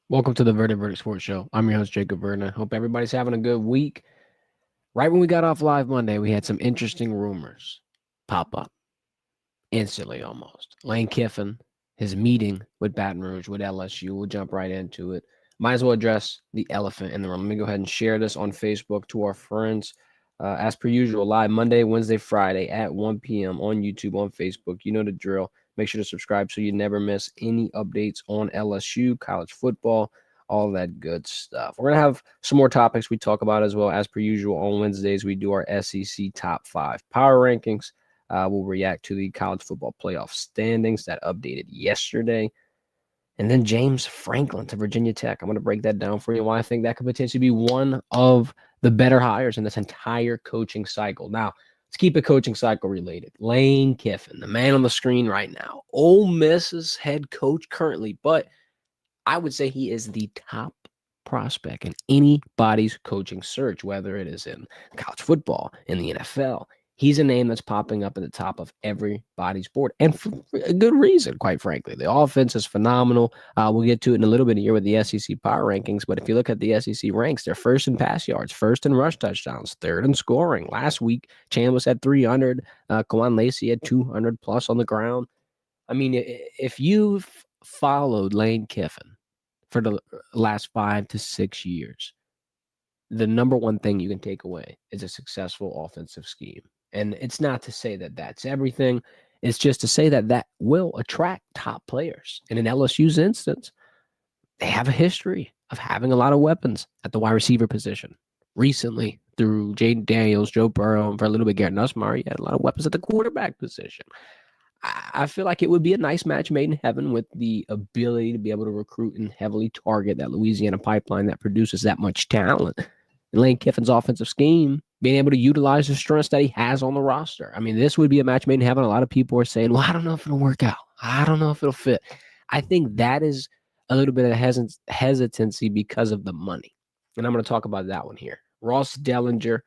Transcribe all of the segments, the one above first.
Welcome to the Verdin Sports Show. I'm your host, Jacob Verdin. Hope everybody's having a good week. Right when we got off live Monday, we had some interesting rumors pop up instantly almost. Lane Kiffin, his meeting with Baton Rouge, with LSU. We'll jump right into it. Might as well address the elephant in the room. Let me go ahead and share this on Facebook to our friends. As per usual, live Monday, Wednesday, Friday at 1 p.m. on YouTube, on Facebook. You know the drill. Make sure to subscribe so you never miss any updates on LSU, college football, all that good stuff. We're going to have some more topics we talk about as well. As per usual, on Wednesdays, we do our SEC top 5 power rankings. We'll react to the college football playoff standings that updated yesterday. And then James Franklin to Virginia Tech. I'm going to break that down for you, why I think that could potentially be one of the better hires in this entire coaching cycle. Now, let's keep it coaching cycle related. Lane Kiffin, the man on the screen right now, Ole Miss's head coach currently, but I would say he is the top prospect in anybody's coaching search, whether it is in college football, in the NFL. He's a name that's popping up at the top of everybody's board, and for a good reason, quite frankly. The offense is phenomenal. We'll get to it in a little bit here with the SEC power rankings, but if you look at the SEC ranks, they're first in pass yards, first in rush touchdowns, third in scoring. Last week, Chandler's had 300. Kawan Lacey had 200 plus on the ground. I mean, if you've followed Lane Kiffin for the last 5 to 6 years, the number one thing you can take away is a successful offensive scheme. And it's not to say that that's everything. It's just to say that that will attract top players. And in LSU's instance, they have a history of having a lot of weapons at the wide receiver position. Recently, through Jaden Daniels, Joe Burrow, and for a little bit, Garrett Nussmeier, you had a lot of weapons at the quarterback position. I feel like it would be a nice match made in heaven with the ability to be able to recruit and heavily target that Louisiana pipeline that produces that much talent. And Lane Kiffin's offensive scheme, being able to utilize the strengths that he has on the roster. I mean, this would be a match made in heaven. A lot of people are saying, well, I don't know if it'll work out. I don't know if it'll fit. I think that is a little bit of hesitancy because of the money. And I'm going to talk about that one here. Ross Dellinger,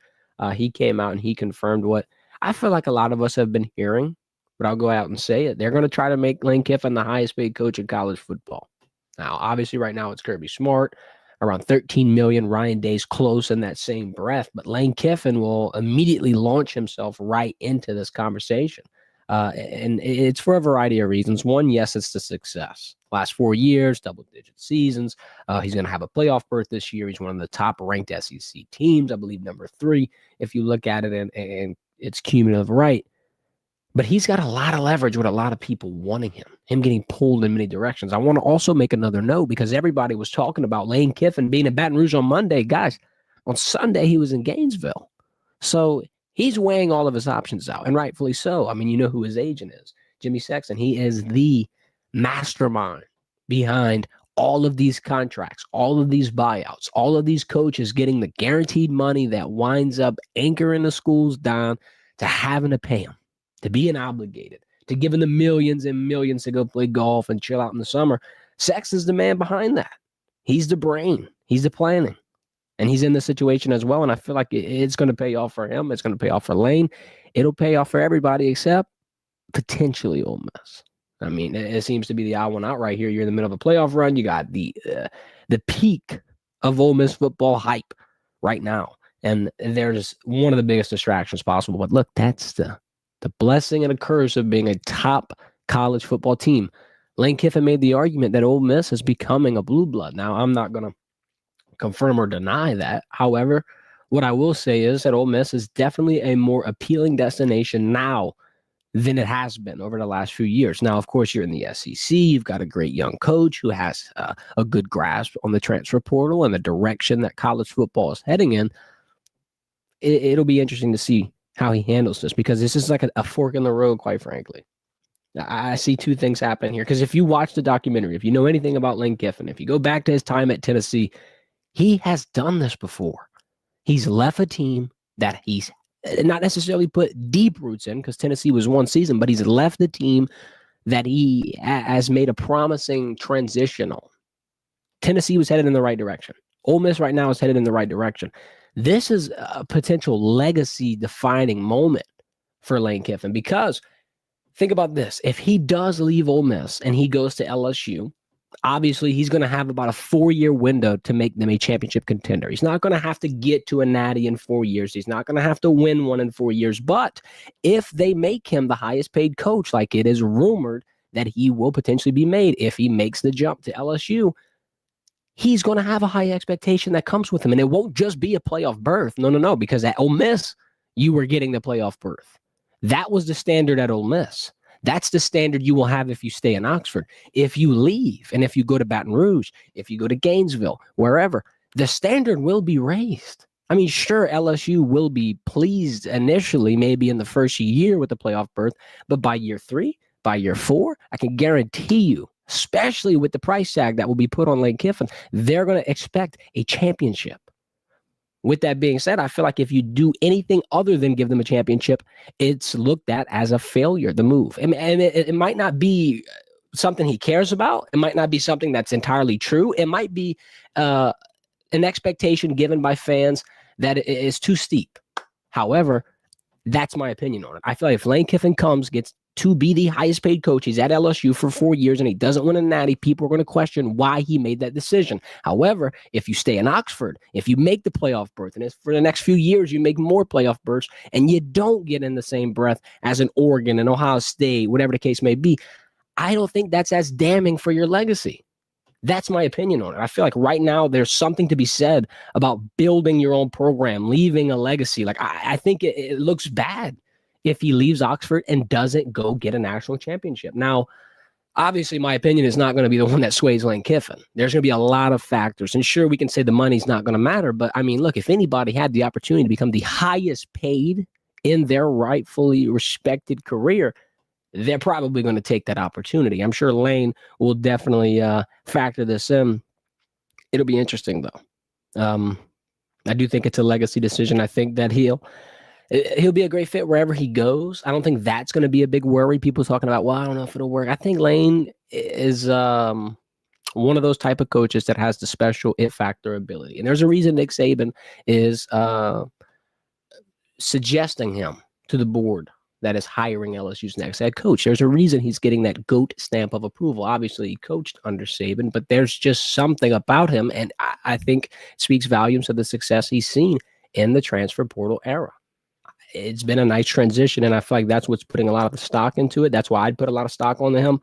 he came out and he confirmed what I feel like a lot of us have been hearing, but I'll go out and say it. They're going to try to make Lane Kiffin the highest paid coach in college football. Now, obviously, right now it's Kirby Smart, around 13 million. Ryan Day's close in that same breath, but Lane Kiffin will immediately launch himself right into this conversation. And it's for a variety of reasons. One, yes, it's the success. Last 4 years, double-digit seasons. He's going to have a playoff berth this year. He's one of the top-ranked SEC teams, I believe number 3, if you look at it and it's cumulative, right? But he's got a lot of leverage with a lot of people wanting him getting pulled in many directions. I want to also make another note because everybody was talking about Lane Kiffin being in Baton Rouge on Monday. Guys, on Sunday, he was in Gainesville. So he's weighing all of his options out, and rightfully so. I mean, you know who his agent is, Jimmy Sexton. He is the mastermind behind all of these contracts, all of these buyouts, all of these coaches getting the guaranteed money that winds up anchoring the schools down to having to pay them, to being obligated, to giving them millions and millions to go play golf and chill out in the summer. Sexton's the man behind that. He's the brain. He's the planning. And he's in the situation as well. And I feel like it's going to pay off for him. It's going to pay off for Lane. It'll pay off for everybody except potentially Ole Miss. I mean, it seems to be the odd one out right here. You're in the middle of a playoff run. You got the peak of Ole Miss football hype right now. And there's one of the biggest distractions possible. But look, that's the blessing and a curse of being a top college football team. Lane Kiffin made the argument that Ole Miss is becoming a blue blood. Now, I'm not going to confirm or deny that. However, what I will say is that Ole Miss is definitely a more appealing destination now than it has been over the last few years. Now, of course, you're in the SEC. You've got a great young coach who has a good grasp on the transfer portal and the direction that college football is heading in. It'll be interesting to see how he handles this because this is like a fork in the road, quite frankly. I see two things happen here because if you watch the documentary, if you know anything about Lane Kiffin, if you go back to his time at Tennessee, he has done this before. He's left a team that he's not necessarily put deep roots in because Tennessee was one season, but he's left the team that he has made a promising transition on. Tennessee was headed in the right direction. Ole Miss right now is headed in the right direction. This is a potential legacy-defining moment for Lane Kiffin because think about this. If he does leave Ole Miss and he goes to LSU, Obviously, he's going to have about a 4-year window to make them a championship contender. He's not going to have to get to a natty in 4 years. He's not going to have to win one in 4 years. But if they make him the highest paid coach, like it is rumored that he will potentially be made if he makes the jump to LSU, he's going to have a high expectation that comes with him. And it won't just be a playoff berth. No, because at Ole Miss, you were getting the playoff berth. That was the standard at Ole Miss. That's the standard you will have if you stay in Oxford. If you leave and if you go to Baton Rouge, if you go to Gainesville, wherever, the standard will be raised. I mean, sure, LSU will be pleased initially, maybe in the first year with the playoff berth, but by year 3, by year 4, I can guarantee you, especially with the price tag that will be put on Lane Kiffin, they're going to expect a championship. With that being said, I feel like if you do anything other than give them a championship, it's looked at as a failure, the move. And it might not be something he cares about. It might not be something that's entirely true. It might be an expectation given by fans that is too steep. However, that's my opinion on it. I feel like if Lane Kiffin gets to be the highest paid coach, he's at LSU for 4 years and he doesn't win a natty, people are going to question why he made that decision. However, if you stay in Oxford, if you make the playoff berth, and for the next few years you make more playoff berths, and you don't get in the same breath as an Oregon and Ohio State, whatever the case may be, I don't think that's as damning for your legacy. That's my opinion on it. I feel like right now there's something to be said about building your own program, leaving a legacy. Like I think it looks bad if he leaves Oxford and doesn't go get a national championship. Now, obviously, my opinion is not going to be the one that sways Lane Kiffin. There's going to be a lot of factors. And sure, we can say the money's not going to matter. But, I mean, look, if anybody had the opportunity to become the highest paid in their rightfully respected career, they're probably going to take that opportunity. I'm sure Lane will definitely factor this in. It'll be interesting, though. I do think it's a legacy decision. I think that he'll be a great fit wherever he goes. I don't think that's going to be a big worry. People talking about, well, I don't know if it'll work. I think Lane is one of those type of coaches that has the special it factor ability. And there's a reason Nick Saban is suggesting him to the board that is hiring LSU's next head coach. There's a reason he's getting that GOAT stamp of approval. Obviously, he coached under Saban, but there's just something about him, and I think it speaks volumes of the success he's seen in the transfer portal era. It's been a nice transition, and I feel like that's what's putting a lot of the stock into it. That's why I'd put a lot of stock on him.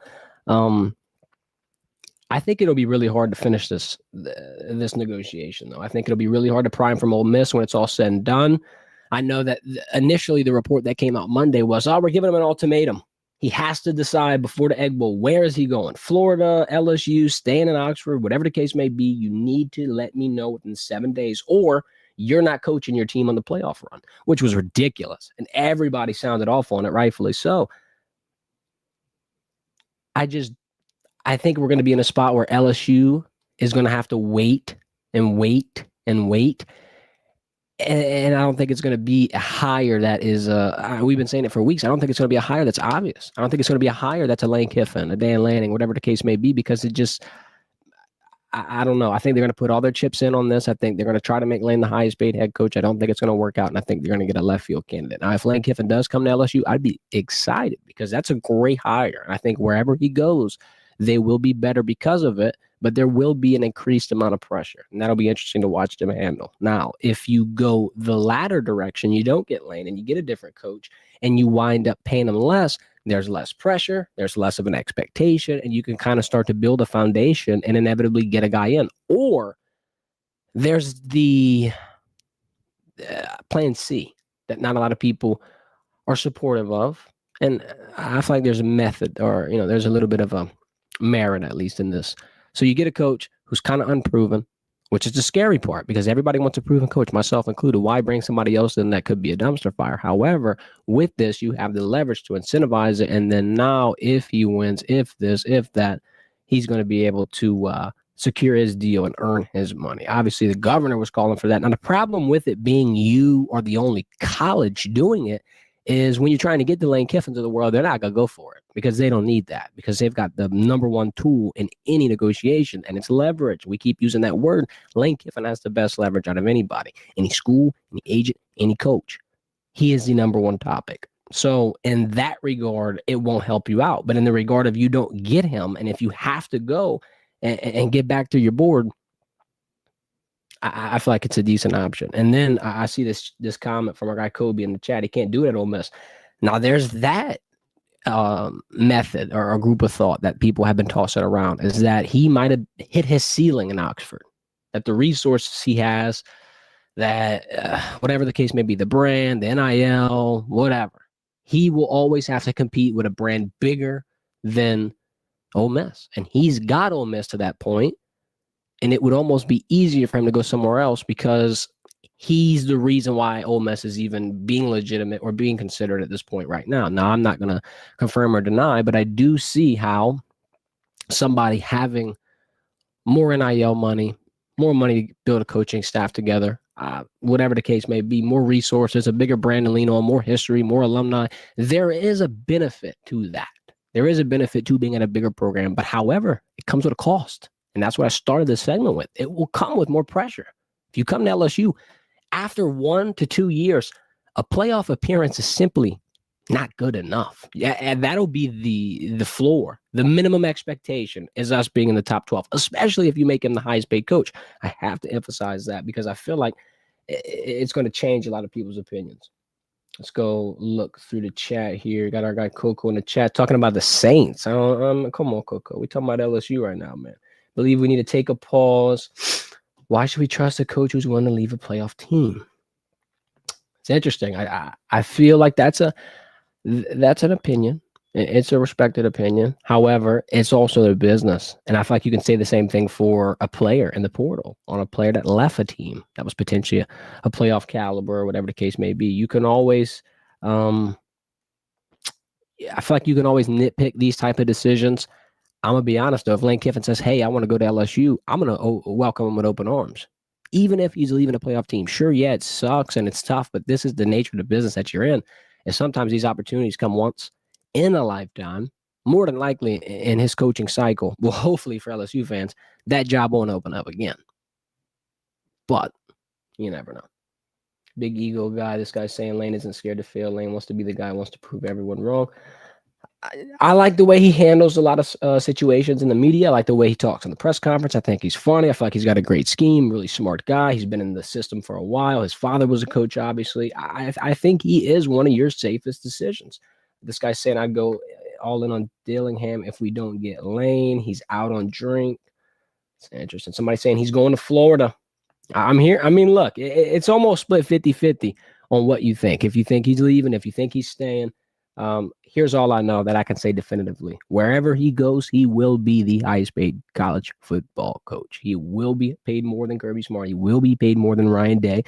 I think it'll be really hard to finish this negotiation, though. I think it'll be really hard to pry him from Ole Miss when it's all said and done. I know that initially the report that came out Monday was, we're giving him an ultimatum. He has to decide before the Egg Bowl, where is he going? Florida, LSU, staying in Oxford, whatever the case may be, you need to let me know within 7 days, or you're not coaching your team on the playoff run, which was ridiculous. And everybody sounded off on it, rightfully so. I think we're going to be in a spot where LSU is going to have to wait and wait and wait. And I don't think it's going to be a hire that is, we've been saying it for weeks. I don't think it's going to be a hire that's obvious. I don't think it's going to be a hire that's a Lane Kiffin, a Dan Lanning, whatever the case may be, because it just, I don't know. I think they're going to put all their chips in on this. I think they're going to try to make Lane the highest paid head coach. I don't think it's going to work out, and I think they're going to get a left field candidate. Now, if Lane Kiffin does come to LSU, I'd be excited because that's a great hire. I think wherever he goes, they will be better because of it, but there will be an increased amount of pressure, and that'll be interesting to watch them handle. Now, if you go the latter direction, you don't get Lane and you get a different coach, and you wind up paying them less, there's less pressure, there's less of an expectation, and you can kind of start to build a foundation and inevitably get a guy in. Or there's the plan C that not a lot of people are supportive of, and I feel like there's a method, or there's a little bit of a merit at least in this. So you get a coach who's kind of unproven, which is the scary part because everybody wants a proven coach, myself included. Why bring somebody else in that could be a dumpster fire? However, with this, you have the leverage to incentivize it. And then now if he wins, if this, if that, he's going to be able to secure his deal and earn his money. Obviously, the governor was calling for that. Now, the problem with it being you are the only college doing it is when you're trying to get the Lane Kiffins of the world, they're not going to go for it because they don't need that, because they've got the number one tool in any negotiation, and it's leverage. We keep using that word. Lane Kiffin has the best leverage out of anybody, any school, any agent, any coach. He is the number one topic. So in that regard, it won't help you out. But in the regard of you don't get him, and if you have to go, and get back to your board, I feel like it's a decent option. And then I see this comment from our guy Kobe in the chat. He can't do it at Ole Miss. Now there's that method or a group of thought that people have been tossing around, is that he might have hit his ceiling in Oxford, that the resources he has, that whatever the case may be, the brand, the NIL, whatever, he will always have to compete with a brand bigger than Ole Miss. And he's got Ole Miss to that point, and it would almost be easier for him to go somewhere else because he's the reason why Ole Miss is even being legitimate or being considered at this point right now. Now, I'm not going to confirm or deny, but I do see how somebody having more NIL money, more money to build a coaching staff together, whatever the case may be, more resources, a bigger brand to lean on, more history, more alumni, there is a benefit to that. There is a benefit to being at a bigger program, but however, it comes with a cost. And that's what I started this segment with. It will come with more pressure. If you come to LSU, after 1 to 2 years, a playoff appearance is simply not good enough. Yeah, and that'll be the floor. The minimum expectation is us being in the top 12, especially if you make him the highest paid coach. I have to emphasize that because I feel like it's going to change a lot of people's opinions. Let's go look through the chat here. Got our guy Coco in the chat talking about the Saints. Come on, Coco. We're talking about LSU right now, man. Believe we need to take a pause. Why should we trust a coach who's willing to leave a playoff team? It's interesting. I feel like that's an opinion. It's a respected opinion. However, it's also their business. And I feel like you can say the same thing for a player in the portal, on a player that left a team that was potentially a playoff caliber or whatever the case may be. You can always, I feel like you can always nitpick these type of decisions. I'm going to be honest, though. If Lane Kiffin says, hey, I want to go to LSU, I'm going to welcome him with open arms. Even if he's leaving a playoff team. Sure, yeah, it sucks and it's tough, but this is the nature of the business that you're in. And sometimes these opportunities come once in a lifetime. More than likely in his coaching cycle, well, hopefully for LSU fans, that job won't open up again. But you never know. Big ego guy. This guy's saying Lane isn't scared to fail. Lane wants to be the guy, wants to prove everyone wrong. I like the way he handles a lot of situations in the media. I like the way he talks in the press conference. I think he's funny. I feel like he's got a great scheme, really smart guy. He's been in the system for a while. His father was a coach, obviously. I think he is one of your safest decisions. This guy's saying I'd go all in on Dillingham if we don't get Lane. He's out on drink. It's interesting. Somebody saying he's going to Florida. I'm here. I mean, look, it's almost split 50-50 on what you think. If you think he's leaving, if you think he's staying. Here's all I know that I can say definitively. Wherever he goes, he will be the highest paid college football coach. He will be paid more than Kirby Smart. He will be paid more than Ryan Day.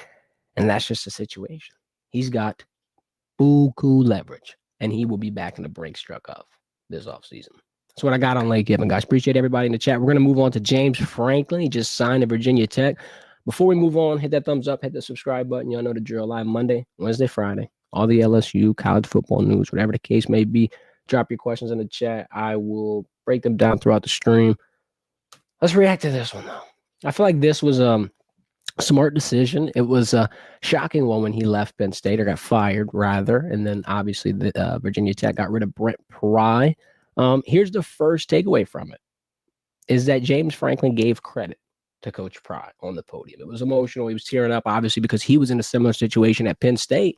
And that's just the situation. He's got buku leverage, and he will be back in the break struck of this offseason. That's what I got on Lane Kiffin, guys. Appreciate everybody in the chat. We're going to move on to James Franklin. He just signed at Virginia Tech. Before we move on, hit that thumbs up, hit the subscribe button. Y'all know the drill. Live Monday, Wednesday, Friday. All the LSU college football news, whatever the case may be. Drop your questions in the chat. I will break them down throughout the stream. Let's react to this one, though. I feel like this was a smart decision. It was a shocking one when he left Penn State, or got fired, rather. And then, obviously, Virginia Tech got rid of Brent Pry. Here's the first takeaway from it, is that James Franklin gave credit to Coach Pry on the podium. It was emotional. He was tearing up, obviously, because he was in a similar situation at Penn State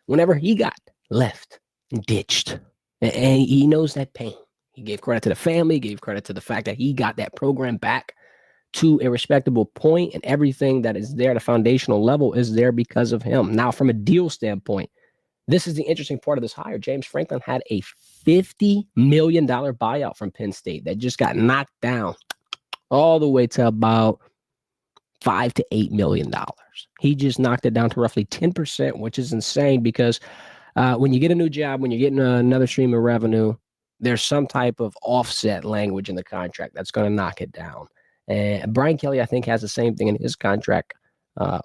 whenever he got left and ditched. And he knows that pain. He gave credit to the family, gave credit to the fact that he got that program back to a respectable point, and everything that is there at a foundational level is there because of him. Now, from a deal standpoint, this is the interesting part of this hire. James Franklin had a $50 million buyout from Penn State that just got knocked down all the way to about $5 to $8 million. He just knocked it down to roughly 10%, which is insane because when you get a new job, when you're getting another stream of revenue, there's some type of offset language in the contract that's going to knock it down. And Brian Kelly, I think, has the same thing in his contract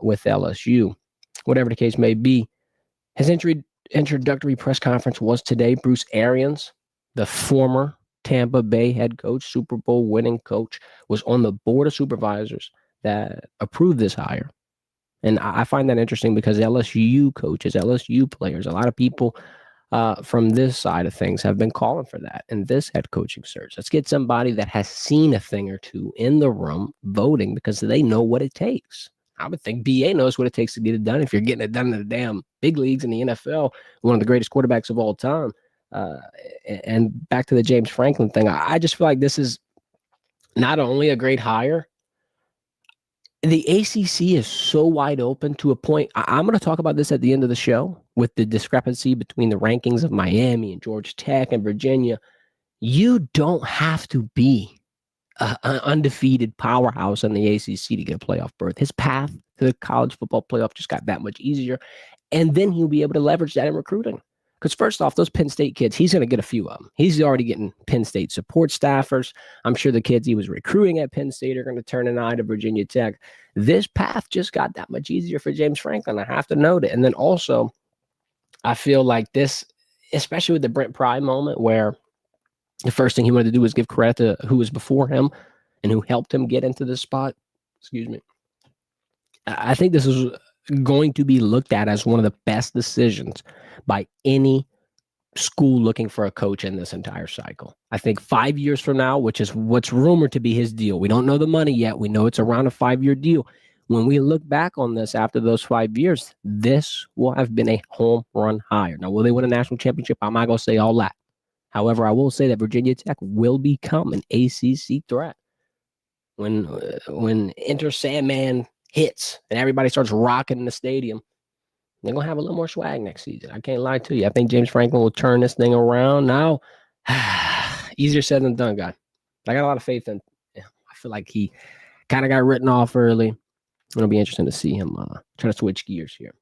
with LSU. Whatever the case may be, his introductory press conference was today. Bruce Arians, the former Tampa Bay head coach, Super Bowl winning coach, was on the board of supervisors that approved this hire. And I find that interesting because LSU coaches, LSU players, a lot of people from this side of things have been calling for that in this head coaching search. Let's get somebody that has seen a thing or two in the room voting because they know what it takes. I would think BA knows what it takes to get it done. If you're getting it done in the damn big leagues in the NFL, one of the greatest quarterbacks of all time. And back to the James Franklin thing, I just feel like this is not only a great hire, the ACC is so wide open to a point. I'm going to talk about this at the end of the show with the discrepancy between the rankings of Miami and Georgia Tech and Virginia. You don't have to be an undefeated powerhouse in the ACC to get a playoff berth. His path to the college football playoff just got that much easier. And then he'll be able to leverage that in recruiting. Because first off, those Penn State kids, he's going to get a few of them. He's already getting Penn State support staffers. I'm sure the kids he was recruiting at Penn State are going to turn an eye to Virginia Tech. This path just got that much easier for James Franklin. I have to note it. And then also, I feel like this, especially with the Brent Pry moment, where the first thing he wanted to do was give credit to who was before him and who helped him get into this spot. Excuse me. I think this is going to be looked at as one of the best decisions by any school looking for a coach in this entire cycle. I think 5 years from now, which is what's rumored to be his deal. We don't know the money yet. We know it's around a 5-year deal. When we look back on this after those 5 years, this will have been a home run hire. Now, will they win a national championship? I'm not going to say all that. However, I will say that Virginia Tech will become an ACC threat. When Enter Sandman hits and everybody starts rocking in the stadium, they're going to have a little more swag next season. I can't lie to you. I think James Franklin will turn this thing around. Now, easier said than done, guy. I got a lot of faith in him. I feel like he kind of got written off early. It'll be interesting to see him try to switch gears here.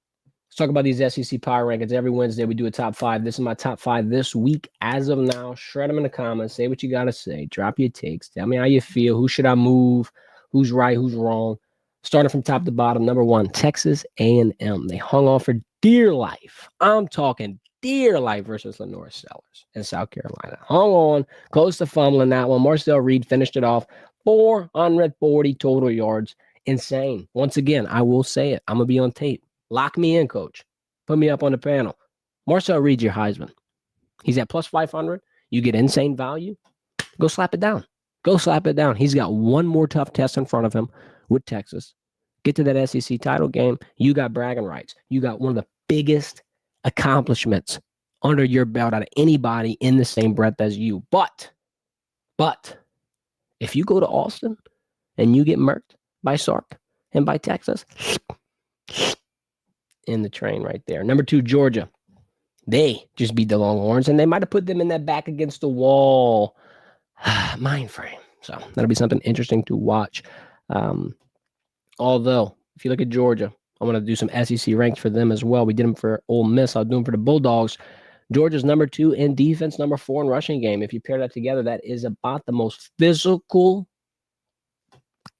Let's talk about these SEC power rankings. Every Wednesday, we do a top 5. This is my top 5 this week. As of now, shred them in the comments. Say what you got to say. Drop your takes. Tell me how you feel. Who should I move? Who's right? Who's wrong? Starting from top to bottom, number 1, Texas A&M. They hung on for dear life. I'm talking dear life versus Lenore Sellers in South Carolina. Hung on, close to fumbling that one. Marcel Reed finished it off. 440 total yards. Insane. Once again, I will say it. I'm going to be on tape. Lock me in, coach. Put me up on the panel. Marcel Reed's your Heisman. He's at plus 500. You get insane value. Go slap it down. Go slap it down. He's got one more tough test in front of him with Texas. Get to that SEC title game. You got bragging rights. You got one of the biggest accomplishments under your belt out of anybody in the same breath as you. But if you go to Austin and you get murked by Sark and by Texas, in the train right there. Number 2, Georgia. They just beat the Longhorns, and they might have put them in that back against the wall mind frame. So that'll be something interesting to watch. Although, if you look at Georgia, I'm going to do some SEC ranks for them as well. We did them for Ole Miss. I'll do them for the Bulldogs. Georgia's number 2 in defense, number 4 in rushing game. If you pair that together, that is about the most physical,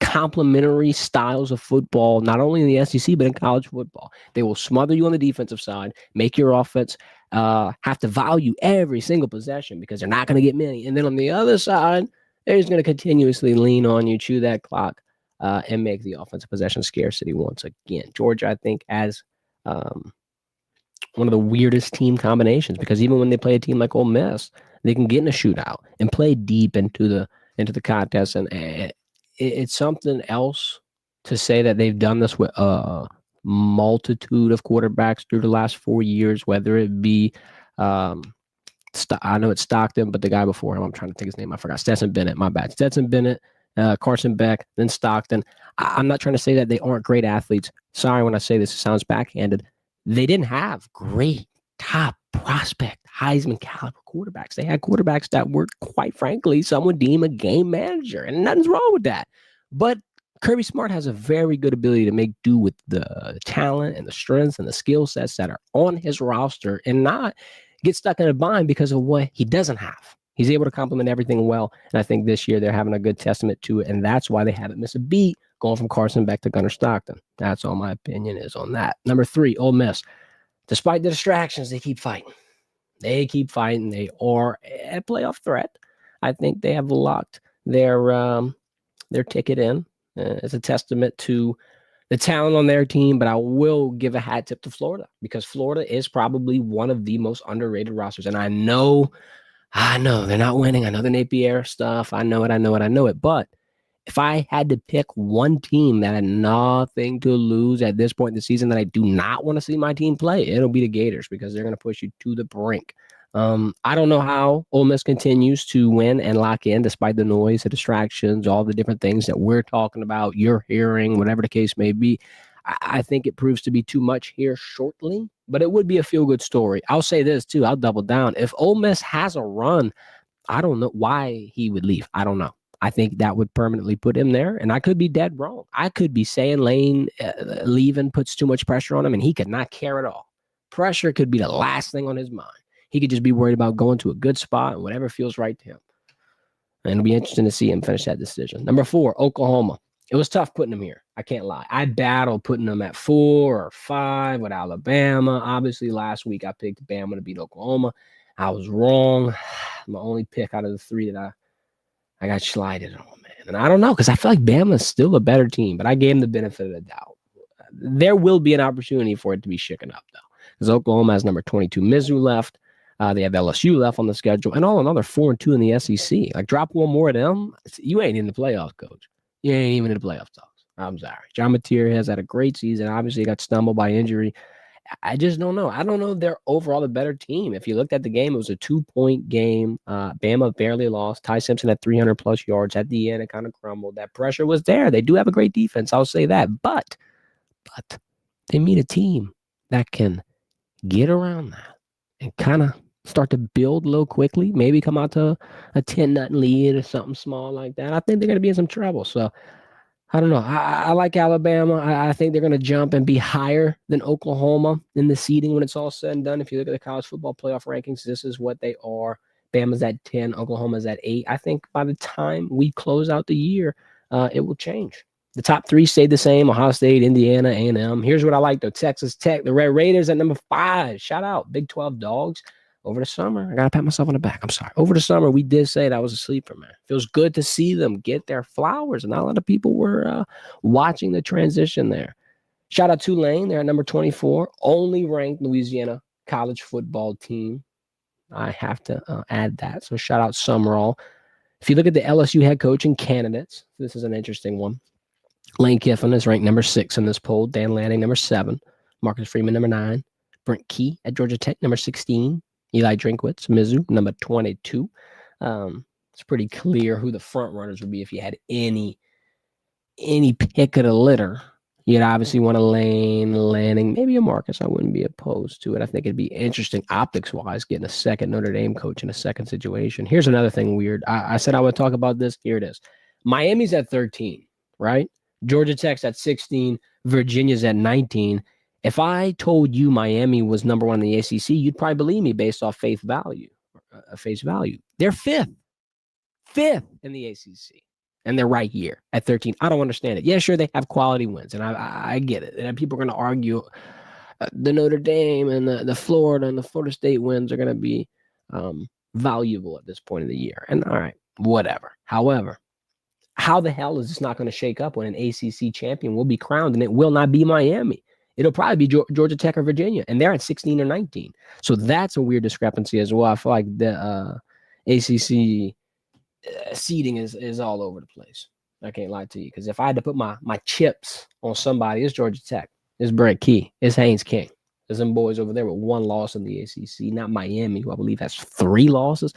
complementary styles of football, not only in the SEC, but in college football. They will smother you on the defensive side, make your offense have to value every single possession because they're not going to get many. And then on the other side, they're just going to continuously lean on you, chew that clock, and make the offensive possession scarcity once again. Georgia, I think, has one of the weirdest team combinations because even when they play a team like Ole Miss, they can get in a shootout and play deep into the contest. And it's something else to say that they've done this with a multitude of quarterbacks through the last 4 years, whether it be, I know it's Stockton, but the guy before him, I'm trying to think his name. I forgot. Stetson Bennett, my bad. Stetson Bennett, Carson Beck, then Stockton. I'm not trying to say that they aren't great athletes. Sorry when I say this, it sounds backhanded. They didn't have great top prospect Heisman caliber quarterbacks. They had quarterbacks that were, quite frankly, some would deem a game manager, and nothing's wrong with that. But Kirby Smart has a very good ability to make do with the talent and the strengths and the skill sets that are on his roster and not get stuck in a bind because of what he doesn't have. He's able to complement everything well, and I think this year they're having a good testament to it, and that's why they haven't missed a beat going from Carson Beck to Gunnar Stockton. That's all my opinion is on that. Number 3, Ole Miss. Despite the distractions, they keep fighting. They keep fighting. They are a playoff threat. I think they have locked their ticket in. It's a testament to the talent on their team, but I will give a hat tip to Florida because Florida is probably one of the most underrated rosters. And I know they're not winning. I know the Napier stuff. I know it. But if I had to pick one team that had nothing to lose at this point in the season that I do not want to see my team play, it'll be the Gators because they're going to push you to the brink. I don't know how Ole Miss continues to win and lock in despite the noise, the distractions, all the different things that we're talking about, you're hearing, whatever the case may be. I think it proves to be too much here shortly, but it would be a feel-good story. I'll say this, too. I'll double down. If Ole Miss has a run, I don't know why he would leave. I don't know. I think that would permanently put him there, and I could be dead wrong. I could be saying Lane leaving puts too much pressure on him, and he could not care at all. Pressure could be the last thing on his mind. He could just be worried about going to a good spot and whatever feels right to him. And it'll be interesting to see him finish that decision. Number 4, Oklahoma. It was tough putting him here. I can't lie. I battled putting him at 4 or 5 with Alabama. Obviously, last week I picked Bama to beat Oklahoma. I was wrong. My only pick out of the 3 that I got slided on, man. And I don't know because I feel like Bama is still a better team, but I gave him the benefit of the doubt. There will be an opportunity for it to be shaken up, though, because Oklahoma has number 22 Mizzou left. They have LSU left on the schedule, and all another 4-2 in the SEC. Like, drop one more of them, you ain't in the playoffs, coach. You ain't even in the playoff talks. I'm sorry. John Mateer has had a great season. Obviously, got stumbled by injury. I just don't know. I don't know if they're overall a better team. If you looked at the game, it was a 2-point game. Bama barely lost. Ty Simpson had 300-plus yards. At the end, it kind of crumbled. That pressure was there. They do have a great defense. I'll say that. But they meet a team that can get around that and kind of start to build a little quickly, maybe come out to a 10-0 lead or something small like that. I think they're going to be in some trouble. So I don't know. I like Alabama. I think they're going to jump and be higher than Oklahoma in the seeding when it's all said and done. If you look at the college football playoff rankings, this is what they are. Bama's at 10, Oklahoma's at 8. I think by the time we close out the year, it will change. The top 3 stayed the same: Ohio State, Indiana, A&M. Here's what I like, though. Texas Tech, the Red Raiders at number 5. Shout out, Big 12 dogs. Over the summer, I got to pat myself on the back. I'm sorry. Over the summer, we did say that was a sleeper, man. Feels good to see them get their flowers. And not a lot of people were watching the transition there. Shout out Tulane. They're at number 24. Only ranked Louisiana college football team. I have to add that. So shout out Summerall. If you look at the LSU head coaching candidates, this is an interesting one. Lane Kiffin is ranked number 6 in this poll. Dan Lanning, number 7. Marcus Freeman, number 9. Brent Key at Georgia Tech, number 16. Eli Drinkwitz, Mizzou, number 22. It's pretty clear who the front runners would be if you had any pick of the litter. You'd obviously want a Lane, Lanning, maybe a Marcus. I wouldn't be opposed to it. I think it'd be interesting optics-wise getting a second Notre Dame coach in a second situation. Here's another thing weird. I said I would talk about this. Here it is. Miami's at 13, right? Georgia Tech's at 16. Virginia's at 19. If I told you Miami was number 1 in the ACC, you'd probably believe me based off face value. They're fifth in the ACC, and they're right here at 13. I don't understand it. Yeah, sure, they have quality wins, and I get it. And people are going to argue the Notre Dame and the Florida and the Florida State wins are going to be valuable at this point of the year. And all right, whatever. However, how the hell is this not going to shake up when an ACC champion will be crowned, and it will not be Miami? It'll probably be Georgia Tech or Virginia, and they're at 16 or 19. So that's a weird discrepancy as well. I feel like the ACC seeding is all over the place. I can't lie to you, because if I had to put my chips on somebody, it's Georgia Tech. It's Brett Key. It's Haynes King. There's them boys over there with 1 loss in the ACC, not Miami, who I believe has 3 losses.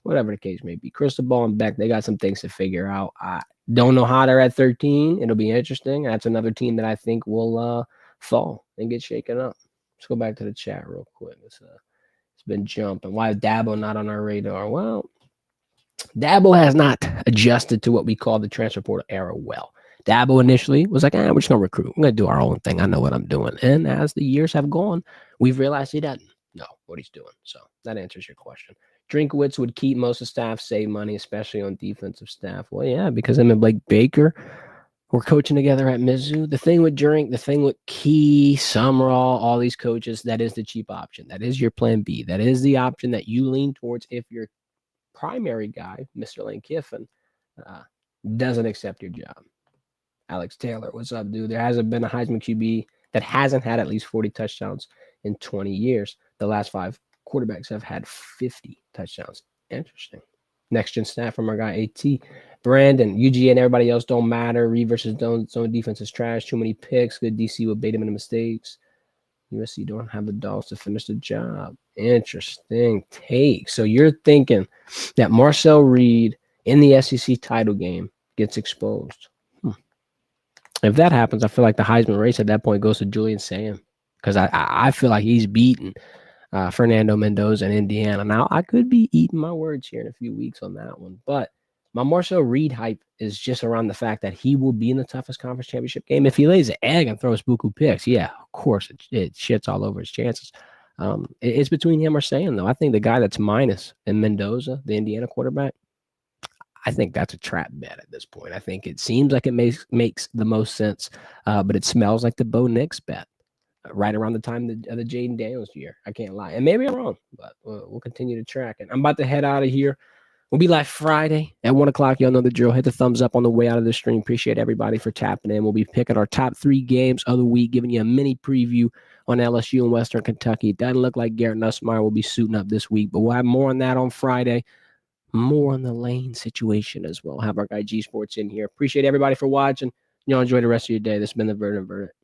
Whatever the case may be. Cristobal and Beck, they got some things to figure out. I don't know how they're at 13. It'll be interesting. That's another team that I think will fall and get shaken up. Let's go back to the chat real quick. It's been jumping. Why is Dabo not on our radar? Well, Dabo has not adjusted to what we call the transfer portal era well. Dabo initially was like, we're just going to recruit. We're going to do our own thing. I know what I'm doing. And as the years have gone, we've realized he doesn't know what he's doing. So that answers your question. Drinkwitz would keep most of staff, save money, especially on defensive staff. Well, yeah, because him and Blake Baker were coaching together at Mizzou. The thing with Drink, the thing with Key, Summerall, all these coaches, that is the cheap option. That is your plan B. That is the option that you lean towards if your primary guy, Mr. Lane Kiffin, doesn't accept your job. Alex Taylor, what's up, dude? There hasn't been a Heisman QB that hasn't had at least 40 touchdowns in 20 years. The last 5 quarterbacks have had 50 touchdowns. Interesting. Next gen stat from our guy AT. Brandon, UG and everybody else don't matter. Reed versus zone defense is trash. Too many picks. Good DC will bait him into mistakes. USC don't have the dogs to finish the job. Interesting take. So you're thinking that Marcel Reed in the SEC title game gets exposed. If that happens, I feel like the Heisman race at that point goes to Julian Sam, because I feel like he's beaten Fernando Mendoza in Indiana. Now, I could be eating my words here in a few weeks on that one, but my Marcel Reed hype is just around the fact that he will be in the toughest conference championship game. If he lays an egg and throws buku picks, yeah, of course, it shits all over his chances. It's between him or Sam, though. I think the guy that's minus in Mendoza, the Indiana quarterback, I think that's a trap bet at this point. I think it seems like it makes the most sense, but it smells like the Bo Nix bet right around the time of the Jaden Daniels year. I can't lie. And maybe I'm wrong, but we'll continue to track it. I'm about to head out of here. We'll be live Friday at 1 o'clock. Y'all know the drill. Hit the thumbs up on the way out of the stream. Appreciate everybody for tapping in. We'll be picking our top 3 games of the week, giving you a mini preview on LSU and Western Kentucky. It doesn't look like Garrett Nussmeier will be suiting up this week, but we'll have more on that on Friday. More on the Lane situation as well. Have our guy G Sports in here. Appreciate everybody for watching. Y'all enjoy the rest of your day. This has been the Verdin Verdict.